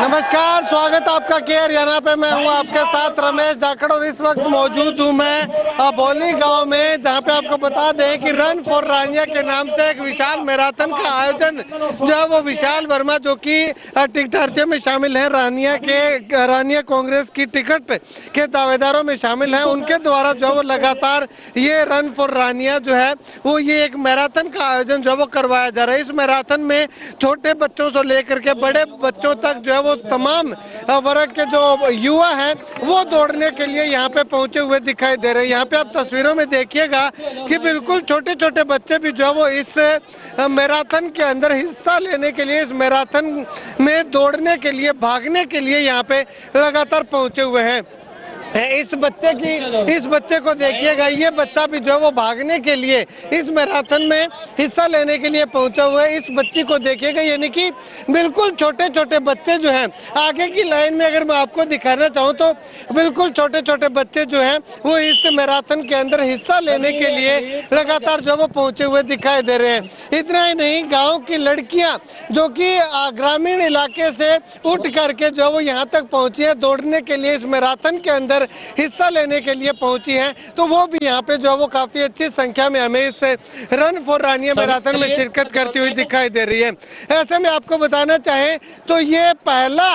नमस्कार, स्वागत आपका के हरियाणा पे। मैं हूँ आपके साथ रमेश जाखड़ और इस वक्त मौजूद हूँ मैं बोली गांव में, जहाँ पे आपको बता दें कि रन फॉर रानिया के नाम से एक विशाल मैराथन का आयोजन जो है वो विशाल वर्मा, जो कि टिकटर्थियों में शामिल है, रानिया कांग्रेस की टिकट के दावेदारों में शामिल है, उनके द्वारा जो है वो लगातार ये रन फॉर रानिया जो है वो ये एक मैराथन का आयोजन जो है वो करवाया जा रहा है। इस मैराथन में छोटे बच्चों से लेकर के बड़े बच्चों तक जो है वो तमाम वर्ग के जो युवा हैं वो दौड़ने के लिए यहाँ पे पहुंचे हुए दिखाई दे रहे हैं। यहाँ पे आप तस्वीरों में देखिएगा कि बिल्कुल छोटे छोटे बच्चे भी जो है वो इस मैराथन के अंदर हिस्सा लेने के लिए, इस मैराथन में दौड़ने के लिए, भागने के लिए यहाँ पे लगातार पहुंचे हुए हैं। इस बच्चे को देखिएगा, ये बच्चा भी जो है वो भागने के लिए इस मैराथन में हिस्सा लेने के लिए पहुंचा हुआ है। इस बच्ची को देखिएगा, यानी कि बिल्कुल छोटे छोटे बच्चे जो हैं आगे की लाइन में, अगर मैं आपको दिखाना चाहूँ तो बिल्कुल छोटे छोटे बच्चे जो हैं वो इस मैराथन के अंदर हिस्सा लेने के लिए लगातार जो है वो पहुंचे हुए दिखाई दे रहे हैं। इतना ही नहीं, गाँव की लड़कियाँ जो कि ग्रामीण इलाके से उठ करके जो है वो यहाँ तक पहुँची है दौड़ने के लिए, इस मैराथन के अंदर हिस्सा लेने के लिए पहुंची हैं, तो वो भी यहाँ पे जो है वो काफी अच्छी संख्या में हमें इस रन फॉर रानिया मैराथन में शिरकत करती हुई दिखाई दे रही है। ऐसे में आपको बताना चाहें तो ये पहला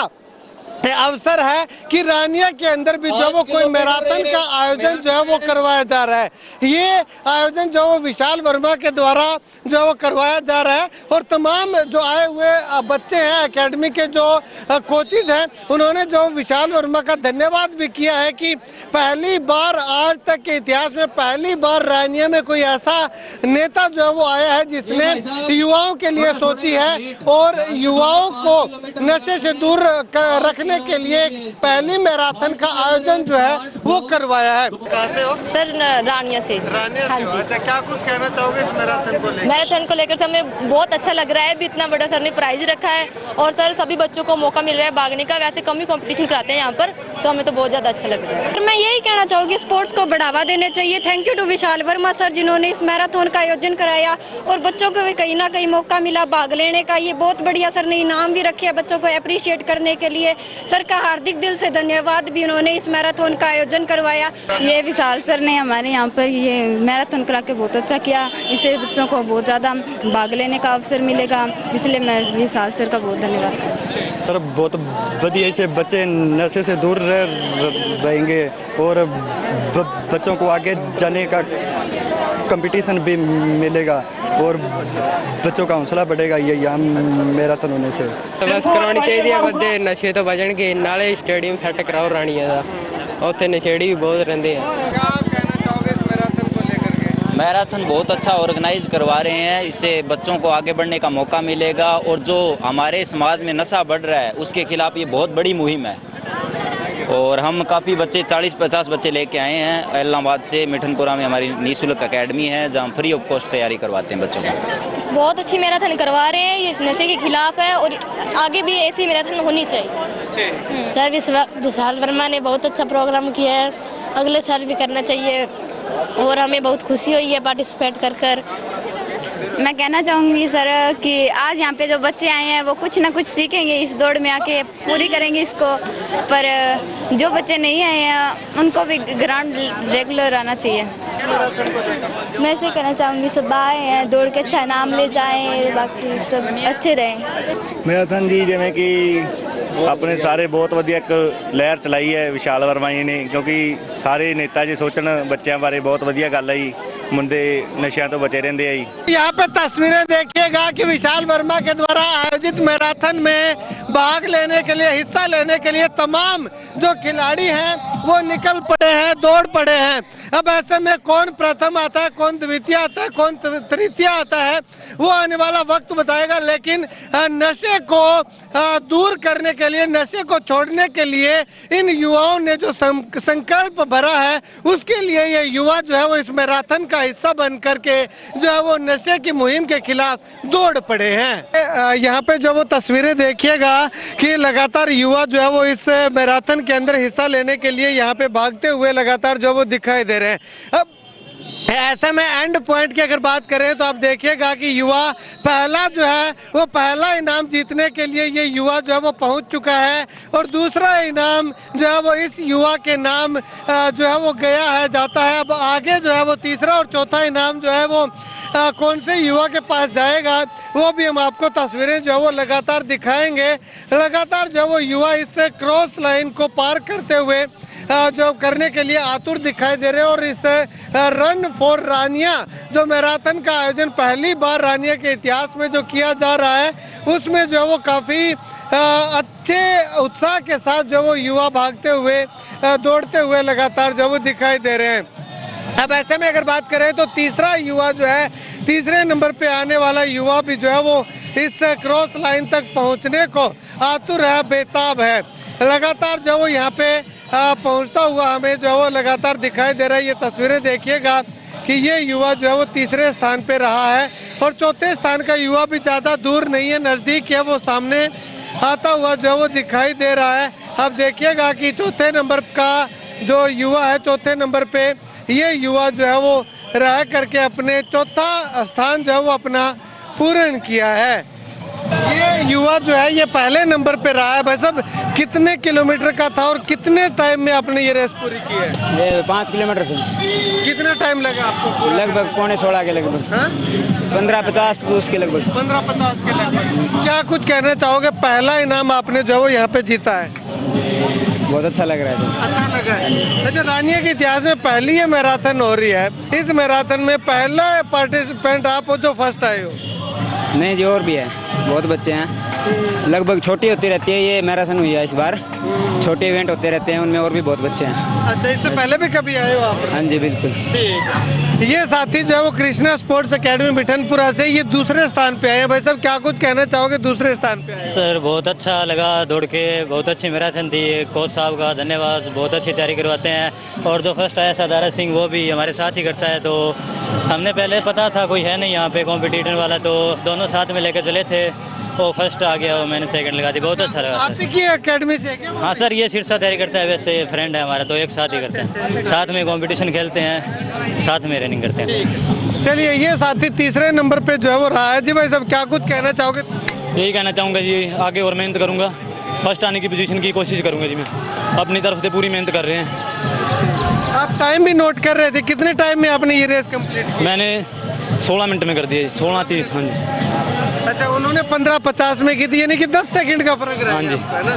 अवसर है कि रानिया के अंदर भी जो वो कोई मैराथन का आयोजन जो है वो करवाया जा रहा है। ये आयोजन जो वो विशाल वर्मा के द्वारा जो है वो करवाया जा रहा है और तमाम जो आए हुए बच्चे हैं, एकेडमी के जो कोचेज हैं, उन्होंने जो विशाल वर्मा का धन्यवाद भी किया है कि पहली बार, आज तक के इतिहास में पहली बार रानिया में कोई ऐसा नेता जो है वो आया है जिसने युवाओं के लिए सोची है और युवाओं को नशे से दूर रखने के लिए पहली मैराथन का आयोजन जो है वो करवाया है। कहाँ से हो? सर रानिया से। हाँ जी। अच्छा, क्या कुछ कहना चाहोगे इस मैराथन को लेकर? सर हमें बहुत अच्छा लग रहा है, भी इतना बड़ा सर ने प्राइज रखा है और सर सभी बच्चों को मौका मिल रहा है भागने का। वैसे कम ही कंपटीशन कराते हैं यहाँ पर, तो हमें तो बहुत ज्यादा अच्छा लग रहा है। मैं यही कहना चाहूँगी, स्पोर्ट्स को बढ़ावा देना चाहिए। Thank you to Vishal Verma sir, जिन्होंने इस मैराथन का आयोजन कराया और बच्चों को भी कहीं ना कहीं मौका मिला भाग लेने का। ये बहुत बढ़िया सर ने इनाम भी रखे बच्चों को अप्रिशिएट करने के लिए। सर का हार्दिक दिल से धन्यवाद भी, उन्होंने इस मैराथन का आयोजन करवाया। ये विशाल सर ने हमारे यहाँ पर ये मैराथन करा के बहुत अच्छा किया, इससे बच्चों को बहुत ज़्यादा भाग लेने का अवसर मिलेगा, इसलिए मैं विशाल सर का बहुत धन्यवाद करती हूँ। सर बहुत बढ़िया, इससे बच्चे नशे से दूर रहेंगे और बच्चों को आगे जाने का कंपटीशन भी मिलेगा और बच्चों का हौसला बढ़ेगा ये यहाँ मैराथन होने से। तो बस करवानी चाहिए बंदे नशे तो बचणगे, नाले स्टेडियम सैट कराओ रानिया का, उत्थे नशेड़ी भी बहुत रहंदे हैं। क्या कहना चाहोगे इस मैराथन को लेकर के? मैराथन बहुत अच्छा ऑर्गेनाइज करवा रहे हैं, इससे बच्चों को आगे बढ़ने का मौका मिलेगा और जो हमारे समाज में नशा बढ़ रहा है उसके खिलाफ ये बहुत बड़ी मुहिम है और हम काफ़ी बच्चे 40-50 बच्चे लेके आए हैं इलाहाबाद से। मिठनपुरा में हमारी निःशुल्क एकेडमी है जहाँ फ्री ऑफ कॉस्ट तैयारी करवाते हैं बच्चों को। बहुत अच्छी मैराथन करवा रहे हैं, ये नशे के खिलाफ है और आगे भी ऐसी मैराथन होनी चाहिए। सर विशाल वर्मा ने बहुत अच्छा प्रोग्राम किया है, अगले साल भी करना चाहिए और हमें बहुत खुशी हुई है पार्टिसिपेट कर। मैं कहना चाहूँगी सर कि आज यहाँ पे जो बच्चे आए हैं वो कुछ ना कुछ सीखेंगे, इस दौड़ में आके पूरी करेंगे इसको, पर जो बच्चे नहीं आए हैं उनको भी ग्राउंड रेगुलर आना चाहिए। मैं ऐसे कहना चाहूँगी, सब आए हैं दौड़ के अच्छा नाम ले जाएं, बाकी सब अच्छे रहें। मैराथन जी जिमें कि ਆਪਣੇ ਸਾਰੇ ਬਹੁਤ ਵਧੀਆ ਇੱਕ ਲਹਿਰ ਚਲਾਈ ਹੈ ਵਿਸ਼ਾਲ ਵਰਮਾ ਜੀ ਨੇ, ਕਿਉਂਕਿ ਸਾਰੇ ਨੇਤਾ ਜੀ ਸੋਚਣ ਬੱਚਿਆਂ ਬਾਰੇ ਬਹੁਤ ਵਧੀਆ ਗੱਲ ਹੈ ਜੀ, मुंडे नशा तो बचे रहते हैं। यहाँ पे तस्वीरें देखिएगा कि विशाल वर्मा के द्वारा आयोजित मैराथन में भाग लेने के लिए, हिस्सा लेने के लिए तमाम जो खिलाड़ी हैं वो निकल पड़े हैं, दौड़ पड़े हैं। अब ऐसे में कौन प्रथम आता है, कौन द्वितीय आता है, कौन तृतीय आता है, वो आने वाला वक्त बताएगा। लेकिन नशे को दूर करने के लिए, नशे को छोड़ने के लिए इन युवाओं ने जो संकल्प भरा है, उसके लिए ये युवा जो है वो इस मैराथन का हिस्सा बन करके जो है वो नशे की मुहिम के खिलाफ दौड़ पड़े हैं। यहाँ पे जो वो तस्वीरें देखिएगा कि लगातार युवा जो है वो इस मैराथन के अंदर हिस्सा लेने के लिए यहाँ पे भागते हुए लगातार जो वो दिखाई दे रहे हैं। अब ऐसे में एंड पॉइंट की अगर बात करें तो आप देखिएगा कि युवा पहला जो है वो पहला इनाम जीतने के लिए ये युवा जो है वो पहुंच चुका है और दूसरा इनाम जो है वो इस युवा के नाम जो है वो गया है जाता है। अब आगे जो है वो तीसरा और चौथा इनाम जो है वो कौन से युवा के पास जाएगा वो भी हम आपको तस्वीरें जो है वो लगातार दिखाएंगे। लगातार जो है वो युवा इस क्रॉस लाइन को पार करते हुए जो करने के लिए आतुर दिखाई दे रहे हैं और इस रन फॉर रानिया जो मैराथन का आयोजन पहली बार रानिया के इतिहास में जो किया जा रहा है उसमें जो है वो काफ़ी अच्छे उत्साह के साथ जो वो युवा भागते हुए दौड़ते हुए लगातार जो वो दिखाई दे रहे हैं। अब ऐसे में अगर बात करें तो तीसरा युवा जो है तीसरे नंबर पे आने वाला युवा भी जो है वो इस क्रॉस लाइन तक पहुंचने को आतुर है, बेताब है। लगातार जो वो यहाँ पे पहुंचता हुआ हमें जो है वो लगातार दिखाई दे रहा है। ये तस्वीरें देखिएगा कि ये युवा जो है वो तीसरे स्थान पे रहा है और चौथे स्थान का युवा भी ज़्यादा दूर नहीं है, नज़दीक है, वो सामने आता हुआ जो है वो दिखाई दे रहा है। अब देखिएगा कि चौथे नंबर का जो युवा है चौथे नंबर पे ये युवा जो है वो रह करके अपने चौथा स्थान जो है वो अपना पूर्ण किया है। ये युवा जो है ये पहले नंबर पे रहा है। भाई साहब कितने किलोमीटर का था और कितने टाइम में आपने ये रेस पूरी की है? ये 5 किलोमीटर थी। कितना टाइम लगा आपको? लगभग 15:16 के लगभग। 15:50 उसके लगभग। 15:50 के लगभग। क्या कुछ कहना चाहोगे? पहला इनाम आपने जो है वो यहाँ पे जीता है, बहुत अच्छा लग रहा है। अच्छा लगा है। अच्छा, रानिया के इतिहास में पहली ये मैराथन हो रही है, इस मैराथन में पहला पार्टिसिपेंट आप हो जो फर्स्ट आए हो? नहीं जी, और भी है, बहुत बच्चे हैं। लगभग छोटी होती रहती है ये मैराथन हुई है इस बार, छोटे इवेंट होते रहते हैं उनमें और भी बहुत बच्चे हैं। अच्छा, इससे पहले भी कभी आए हो आप? हाँ जी बिल्कुल। ठीक है। ये साथी जो है वो कृष्णा स्पोर्ट्स एकेडमी बिठनपुरा से ये दूसरे स्थान पे आए हैं। भाई साहब क्या कुछ कहना चाहोगे दूसरे स्थान पे आए? सर बहुत अच्छा लगा दौड़ के, बहुत अच्छी मैराथन थी। कोच साहब का धन्यवाद, बहुत अच्छी तैयारी करवाते हैं। और जो फर्स्ट आया सादारा सिंह वो भी हमारे साथ ही करता है, तो हमने पहले पता था कोई है नहीं यहाँ पे कॉम्पिटिटर वाला, तो दोनों साथ में लेकर चले थे। वो फर्स्ट आ गया, वो मैंने सेकंड लगा दी, बहुत अच्छा लगा। आप की एकेडमी से क्या? हाँ सर, ये सिरसा तैयारी करता है, वैसे फ्रेंड है हमारा, तो एक साथ ही करते हैं, साथ में कंपटीशन खेलते हैं, साथ में रनिंग करते हैं। चलिए, ये साथी तीसरे नंबर पे जो है वो रहा है। जी भाई साहब क्या कुछ कहना चाहोगे? यही कहना चाहूँगा जी, आगे और मेहनत करूँगा, फर्स्ट आने की पोजीशन की कोशिश करूँगा जी। मैं अपनी तरफ से पूरी मेहनत कर रहे हैं। आप टाइम भी नोट कर रहे थे, कितने टाइम में आपने ये रेस कंप्लीट की? मैंने 16 मिनट में कर दिए, 16:30। हाँ जी। अच्छा, उन्होंने 15:50 में की थी, यानी कि 10 सेकंड का फर्क रहा। हाँ जी, है ना?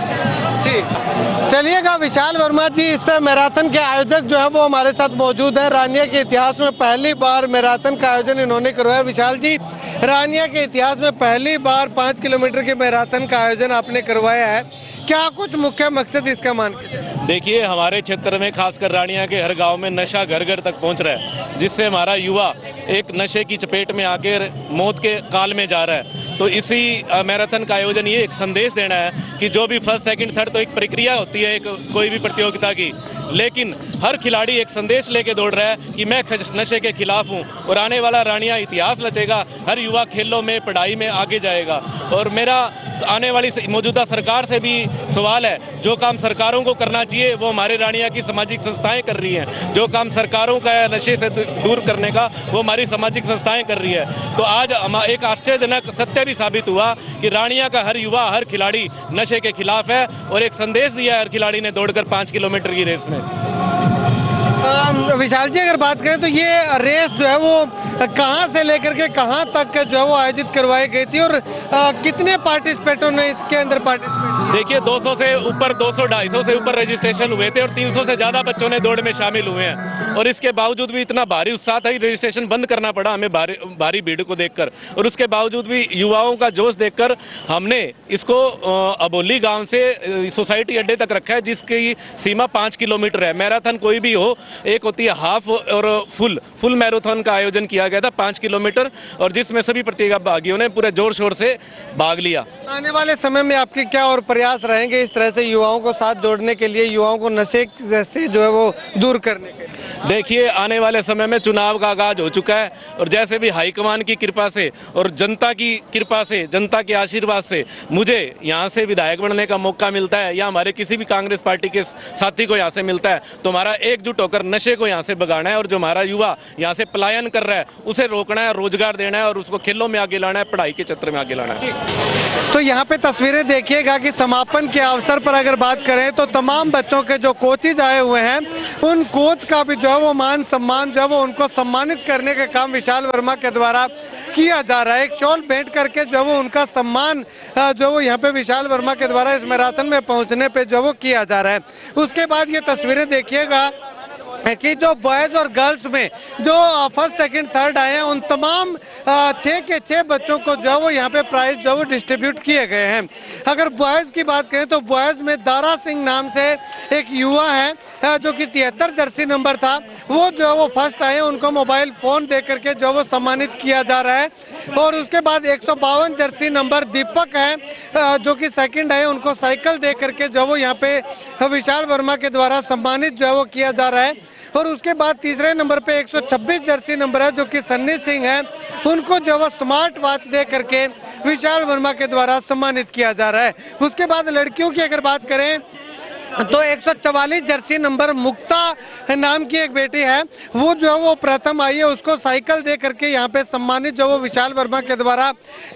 ठीक। चलिएगा, विशाल वर्मा जी इस मैराथन के आयोजक जो है वो हमारे साथ मौजूद है। रानिया के इतिहास में पहली बार मैराथन का आयोजन इन्होंने करवाया। विशाल जी, रानिया के इतिहास में पहली बार 5 किलोमीटर के मैराथन का आयोजन आपने करवाया है, क्या कुछ मुख्य मकसद इसका मान के? देखिए, हमारे क्षेत्र में खासकर रानिया के हर गांव में नशा घर घर तक पहुंच रहा है, जिससे हमारा युवा एक नशे की चपेट में आकर मौत के काल में जा रहा है। तो इसी मैराथन का आयोजन ये एक संदेश देना है कि जो भी फर्स्ट सेकंड थर्ड तो एक प्रक्रिया होती है एक कोई भी प्रतियोगिता की, लेकिन हर खिलाड़ी एक संदेश लेके दौड़ रहा है कि मैं नशे के खिलाफ हूं और आने वाला रानिया इतिहास रचेगा। हर युवा खेलों में पढ़ाई में आगे जाएगा। और मेरा आने वाली मौजूदा सरकार से भी सवाल है, जो काम सरकारों को करना चाहिए वो हमारे रानिया की सामाजिक संस्थाएं कर रही हैं। जो काम सरकारों का है नशे से दूर करने का, वो हमारी सामाजिक संस्थाएं कर रही है। तो आज एक आश्चर्यजनक सत्य भी साबित हुआ कि रानिया का हर युवा हर खिलाड़ी नशे के खिलाफ है और एक संदेश दिया है हर खिलाड़ी ने दौड़कर 5 किलोमीटर की रेस में। विशाल जी, अगर बात करें तो ये रेस जो है वो कहां से लेकर के कहां तक जो है वो आयोजित करवाई गई थी और कितने पार्टिसिपेंटों ने इसके अंदर पार्टिसिपेट? देखिए, 200 से ऊपर 200-250 से ऊपर रजिस्ट्रेशन हुए थे और 300 से ज़्यादा बच्चों ने दौड़ में शामिल हुए हैं। और इसके बावजूद भी इतना भारी उत्साह था, रजिस्ट्रेशन बंद करना पड़ा हमें भारी भीड़ को देखकर। और उसके बावजूद भी युवाओं का जोश देखकर हमने इसको अबोली गांव से सोसाइटी अड्डे तक रखा है, जिसकी सीमा 5 किलोमीटर है। मैराथन कोई भी हो, एक होती है हाफ और फुल मैराथन का आयोजन किया गया था 5 किलोमीटर, और जिसमें सभी प्रतिभागियों ने पूरे जोर शोर से भाग लिया। आने वाले समय में आपके क्या और प्रयास रहेंगे इस तरह से युवाओं को साथ जोड़ने के लिए, युवाओं को नशे से जो है वो दूर करने के? देखिए आने वाले समय में चुनाव का आगाज हो चुका है और जैसे भी हाईकमान की कृपा से और जनता की कृपा से, जनता के आशीर्वाद से मुझे यहाँ से विधायक बनने का मौका मिलता है या हमारे किसी भी कांग्रेस पार्टी के साथी को यहाँ से मिलता है तो हमारा एकजुट होकर नशे को यहाँ से भगाना है और जो हमारा युवा यहाँ से पलायन कर रहा है उसे रोकना है, रोजगार देना है और उसको खेलों में आगे लाना है, पढ़ाई के क्षेत्र में आगे लाना है। तो यहाँ पे तस्वीरें देखिएगा कि समापन के अवसर पर अगर बात करें तो तमाम बच्चों के जो कोचेज आए हुए हैं उन कोच का भी जो है वो मान सम्मान जो है वो उनको सम्मानित करने का काम विशाल वर्मा के द्वारा किया जा रहा है। एक शॉल भेंट करके जो वो उनका सम्मान जो वो यहाँ पे विशाल वर्मा के द्वारा इस मैराथन में पहुँचने पे जो वो किया जा रहा है। उसके बाद ये तस्वीरें देखिएगा कि जो बॉयज़ और गर्ल्स में जो फर्स्ट सेकंड थर्ड आए हैं उन तमाम 6 के 6 बच्चों को जो वो यहाँ पे प्राइज जो वो डिस्ट्रीब्यूट किए गए हैं। अगर बॉयज़ की बात करें तो बॉयज़ में दारा सिंह नाम से एक युवा है जो कि 73 जर्सी नंबर था, वो जो वो फर्स्ट आए हैं, उनको मोबाइल फ़ोन दे करके जो वो सम्मानित किया जा रहा है। और उसके बाद 152 जर्सी नंबर दीपक है जो कि सेकंड आए, उनको साइकिल दे करके जो वो यहाँ पे विशाल वर्मा के द्वारा सम्मानित जो है वो किया जा रहा है। और उसके बाद तीसरे नंबर पे 126 जर्सी नंबर है जो कि सन्नी सिंह है, उनको जो वो स्मार्ट वॉच दे करके विशाल वर्मा के द्वारा सम्मानित किया जा रहा है। उसके बाद लड़कियों की अगर बात करें तो 144 जर्सी नंबर मुक्ता नाम की एक बेटी है, वो जो है वो प्रथम आई है, उसको साइकिल दे करके यहाँ पे सम्मानित जो वो विशाल वर्मा के द्वारा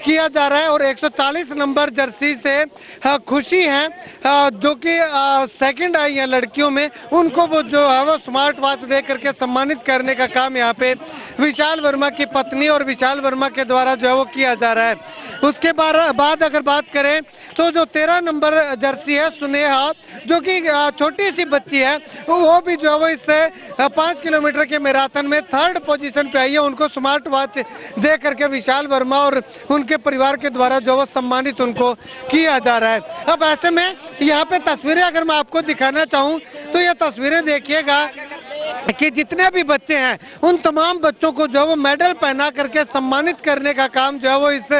किया जा रहा है। और 140 नंबर जर्सी से खुशी हैं जो कि सेकंड आई है लड़कियों में, उनको वो जो है वो स्मार्ट वॉच दे करके सम्मानित करने का काम यहाँ पे विशाल वर्मा की पत्नी और विशाल वर्मा के द्वारा जो है वो किया जा रहा है। उसके बाद अगर बात करें तो जो 13 नंबर जर्सी है सुनेहा, जो कि छोटी सी बच्ची है, वो भी जो है वो इससे 5 किलोमीटर के मैराथन में थर्ड पोजीशन पे आई है, उनको स्मार्ट वॉच दे करके विशाल वर्मा और उनके परिवार के द्वारा जो वो सम्मानित उनको किया जा रहा है। अब ऐसे में यहाँ पे तस्वीरें अगर मैं आपको दिखाना चाहूँ तो ये तस्वीरें देखिएगा कि जितने भी बच्चे हैं उन तमाम बच्चों को जो वो मेडल पहना करके सम्मानित करने का काम जो है वो इस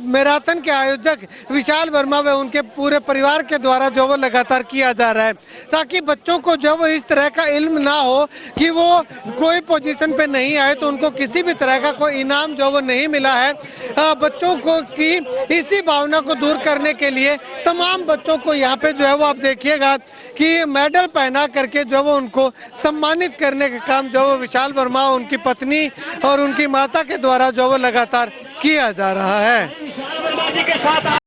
मैराथन के आयोजक विशाल वर्मा व उनके पूरे परिवार के द्वारा जो वो लगातार किया जा रहा है, ताकि बच्चों को जो वो इस तरह का इल्म ना हो कि वो कोई पोजीशन पे नहीं आए तो उनको किसी भी तरह का कोई इनाम जो वो नहीं मिला है। बच्चों को की इसी भावना को दूर करने के लिए तमाम बच्चों को यहाँ पे जो है वो आप देखिएगा कि मेडल पहना करके जो वो उनको सम्मानित करने का काम जो वो विशाल वर्मा, उनकी पत्नी और उनकी माता के द्वारा जो वो लगातार किया जा रहा है।